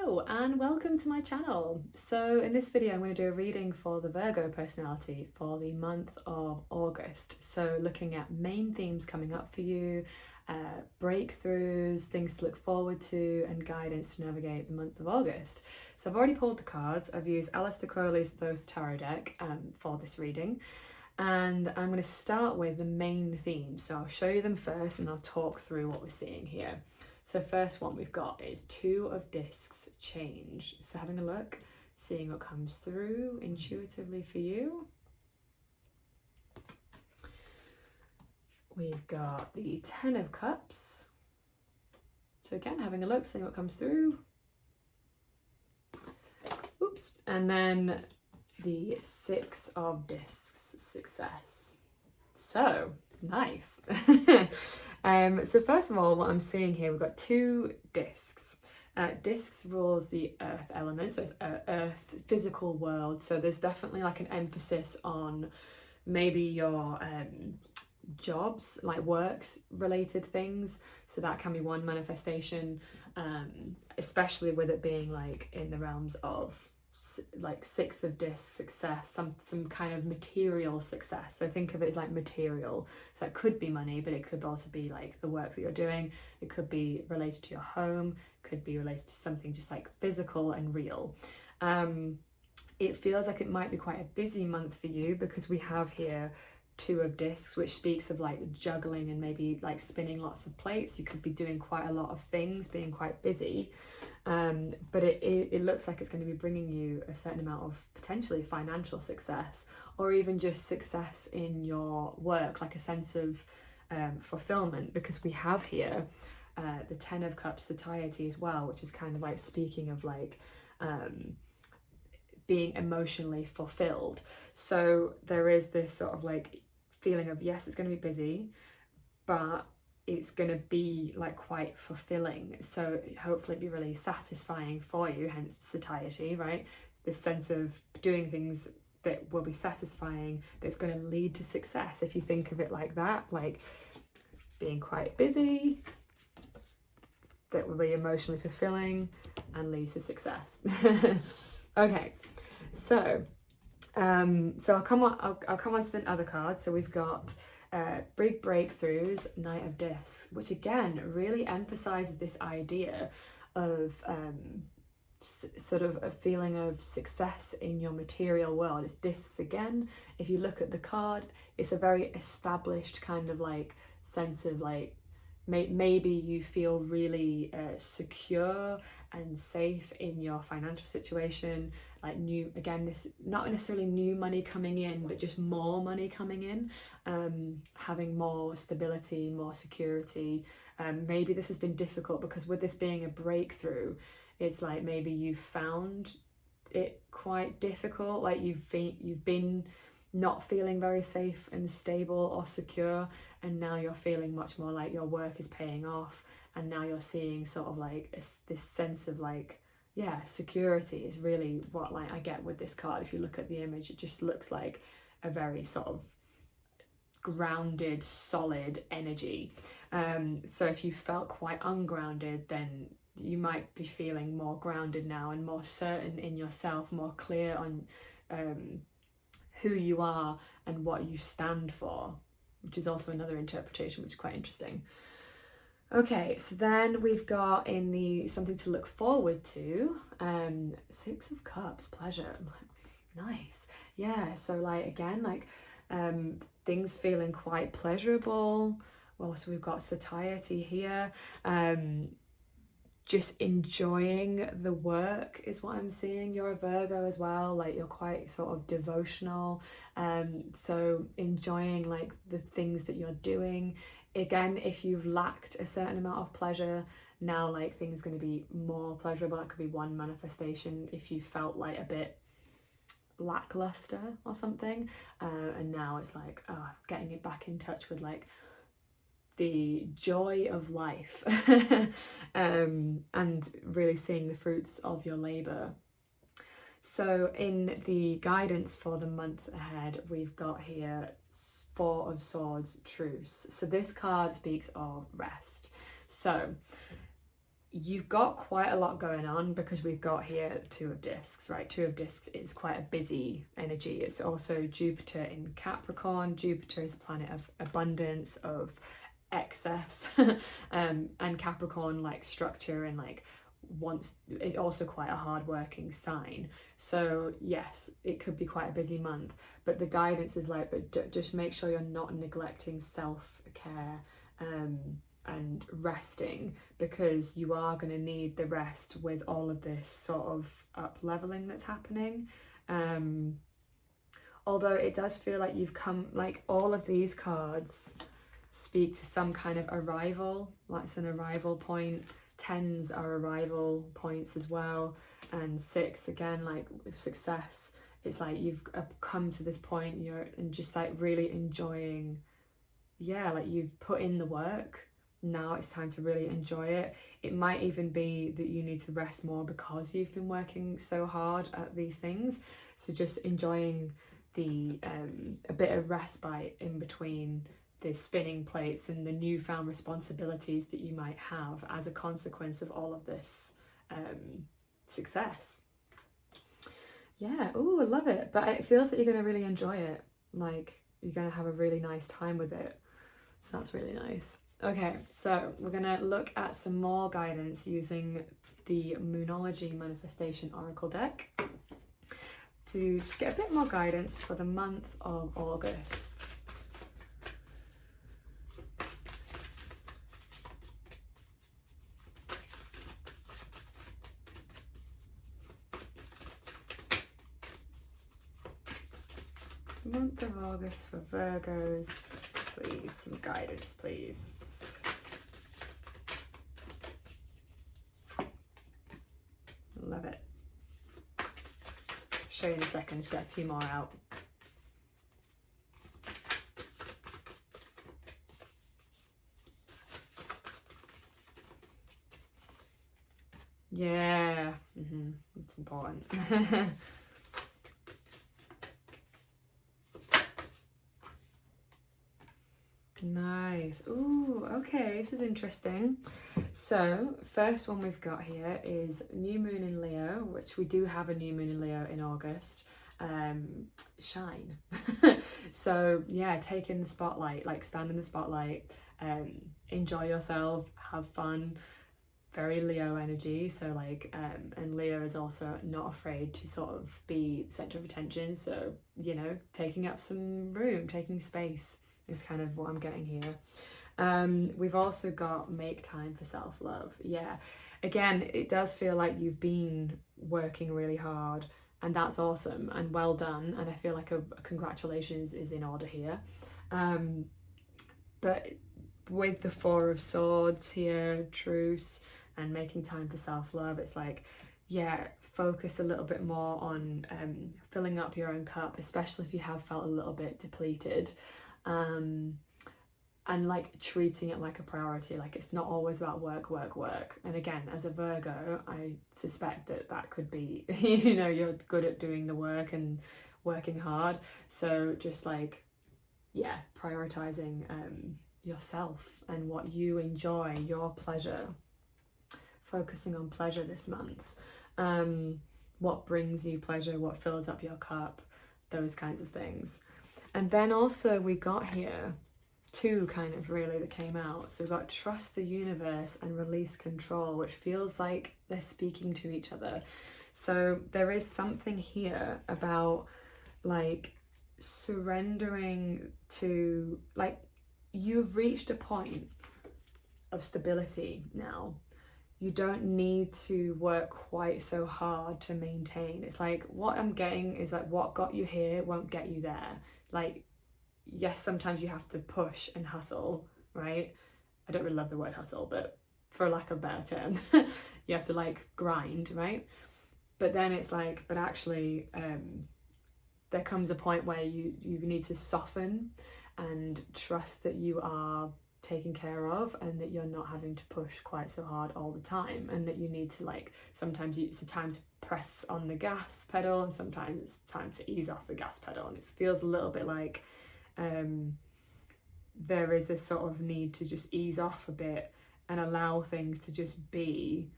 Hello and welcome to my channel. So in this video I'm going to do a reading for the Virgo personality for the month of August. So looking at main themes coming up for you, breakthroughs, things to look forward to and guidance to navigate the month of August. So I've already pulled the cards. I've used Aleister Crowley's Thoth Deck for this reading. And I'm going to start with the main themes. So I'll show you them first and I'll talk through what we're seeing here. So first one we've got is Two of Discs change. So having a look, seeing what comes through intuitively for you. We've got the Ten of Cups. So again, having a look, seeing what comes through. Oops. And then the Six of Discs, success. So nice. So first of all, what I'm seeing here, we've got two discs. Discs rules the earth element, so it's earth, physical world. So there's definitely like an emphasis on maybe your jobs, like works related things. So that can be one manifestation, especially with it being like in the realms of like Six of Discs success, some kind of material success. So think of it as like material. So it could be money, but it could also be like the work that you're doing. It could be related to your home, could be related to something just like physical and real. It feels like it might be quite a busy month for you because we have here Two of Discs, which speaks of like juggling and maybe like spinning lots of plates. You could be doing quite a lot of things, being quite busy. But it looks like it's going to be bringing you a certain amount of potentially financial success, or even just success in your work, like a sense of fulfillment, because we have here the Ten of Cups satiety as well, which is kind of like speaking of like being emotionally fulfilled. So there is this sort of like feeling of, yes, it's going to be busy, but it's going to be like quite fulfilling. So hopefully it'll be really satisfying for you, hence satiety, right? This sense of doing things that will be satisfying, that's going to lead to success. If you think of it like that, like being quite busy, that will be emotionally fulfilling and lead to success. Okay, so I'll come on to the other cards. So we've got big breakthroughs, Knight of Discs, which again really emphasizes this idea of sort of a feeling of success in your material world. It's discs again. If you look at the card, it's a very established kind of like sense of like maybe you feel really secure and safe in your financial situation, like new, again, this not necessarily new money coming in, but just more money coming in, having more stability, more security. Maybe this has been difficult because with this being a breakthrough, it's like maybe you found it quite difficult, like you've been not feeling very safe and stable or secure, and now you're feeling much more like your work is paying off, and now you're seeing sort of like this sense of like, yeah, security is really what like I get with this card. If you look at the image, it just looks like a very sort of grounded, solid energy. So if you felt quite ungrounded, then you might be feeling more grounded now and more certain in yourself, more clear on who you are and what you stand for, which is also another interpretation, which is quite interesting. Okay, so then we've got in the something to look forward to, Six of Cups, pleasure. Nice. Yeah, so like again, like things feeling quite pleasurable. Well, so we've got satiety here. Just enjoying the work is what I'm seeing. You're a Virgo as well, like you're quite sort of devotional, so enjoying like the things that you're doing. Again, if you've lacked a certain amount of pleasure, now like things going to be more pleasurable. That could be one manifestation. If you felt like a bit lackluster or something, and now it's like getting it back in touch with like the joy of life, and really seeing the fruits of your labor. So in the guidance for the month ahead, we've got here Four of Swords, truce. So this card speaks of rest. So you've got quite a lot going on because we've got here Two of Discs, right? Two of Discs is quite a busy energy. It's also Jupiter in Capricorn. Jupiter is a planet of abundance, of excess, and Capricorn, like structure and like wants, is also quite a hard-working sign. So yes, it could be quite a busy month, but the guidance is like, but just make sure you're not neglecting self-care and resting, because you are going to need the rest with all of this sort of up leveling that's happening. Although it does feel like you've come, like all of these cards speak to some kind of arrival, like it's an arrival point. 10s are arrival points as well, and 6 again, like with success, it's like you've come to this point, you're and just like really enjoying, yeah, like you've put in the work. Now it's time to really enjoy it. It might even be that you need to rest more because you've been working so hard at these things. So just enjoying the a bit of respite in between the spinning plates and the newfound responsibilities that you might have as a consequence of all of this success. Yeah, oh, I love it. But it feels like you're going to really enjoy it. Like you're going to have a really nice time with it. So that's really nice. Okay, so we're going to look at some more guidance using the Moonology Manifestation Oracle deck to just get a bit more guidance for the month of August. Month of August for Virgos, please, some guidance, please. Love it. I'll show you in a second, just get a few more out. Yeah, it's important. Nice. Ooh, okay, this is interesting. So, first one we've got here is new moon in Leo, which we do have a new moon in Leo in August. Shine. So, yeah, take in the spotlight, like stand in the spotlight, enjoy yourself, have fun. Very Leo energy. So, like, and Leo is also not afraid to sort of be the center of attention. So, you know, taking up some room, taking space is kind of what I'm getting here. We've also got make time for self-love. Yeah, again, it does feel like you've been working really hard, and that's awesome and well done, and I feel like a congratulations is in order here. But with the Four of Swords here, truce and making time for self-love, it's like, yeah, focus a little bit more on filling up your own cup, especially if you have felt a little bit depleted. And like treating it like a priority, like it's not always about work. And again, as a Virgo, I suspect that could be, you know, you're good at doing the work and working hard. So just like, yeah, prioritizing yourself and what you enjoy, your pleasure, focusing on pleasure this month. What brings you pleasure, what fills up your cup, those kinds of things. And then also we got here two kind of really that came out. So we've got trust the universe and release control, which feels like they're speaking to each other. So there is something here about like surrendering to, like, you've reached a point of stability now. You don't need to work quite so hard to maintain. It's like what I'm getting is like what got you here won't get you there. Like, yes, sometimes you have to push and hustle, right? I don't really love the word hustle, but for lack of a better term, you have to like grind, right? But then it's like, but actually there comes a point where you need to soften and trust that you are taken care of and that you're not having to push quite so hard all the time, and that you need to like, sometimes it's a time to press on the gas pedal and sometimes it's time to ease off the gas pedal. And it feels a little bit like there is a sort of need to just ease off a bit and allow things to just be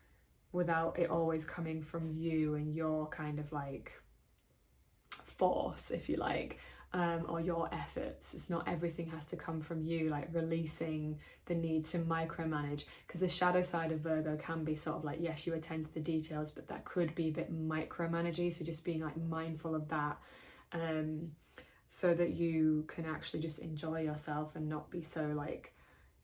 without it always coming from you and your kind of like force, if you like, or your efforts. It's not everything has to come from you, like releasing the need to micromanage, because the shadow side of Virgo can be sort of like, yes, you attend to the details, but that could be a bit micromanagey, so just being like mindful of that, so that you can actually just enjoy yourself and not be so like,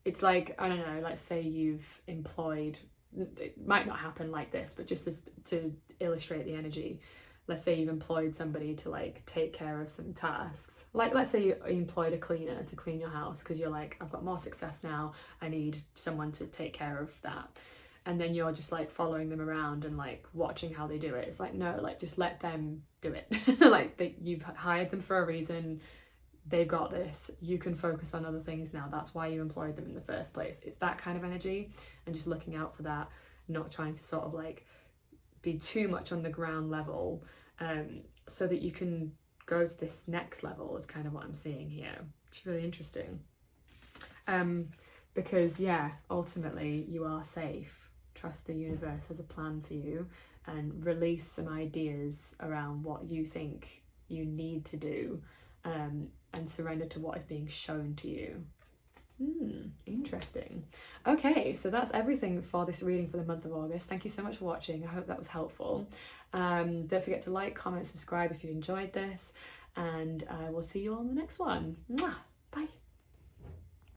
it's like, I don't know, let's say you've employed, it might not happen like this, but just as to illustrate the energy, let's say you've employed somebody to like take care of some tasks, like let's say you employed a cleaner to clean your house because you're like, I've got more success now, I need someone to take care of that, and then you're just like following them around and like watching how they do it. It's like, no, like just let them do it. Like you've hired them for a reason, they've got this, you can focus on other things now, that's why you employed them in the first place. It's that kind of energy, and just looking out for that, not trying to sort of like be too much on the ground level, so that you can go to this next level is kind of what I'm seeing here, which is really interesting, because yeah, ultimately you are safe. Trust the universe has a plan for you, and release some ideas around what you think you need to do, and surrender to what is being shown to you. Interesting. Okay, so that's everything for this reading for the month of August. Thank you so much for watching. I hope that was helpful. Don't forget to like, comment, subscribe if you enjoyed this, and I will see you on the next one. Mwah!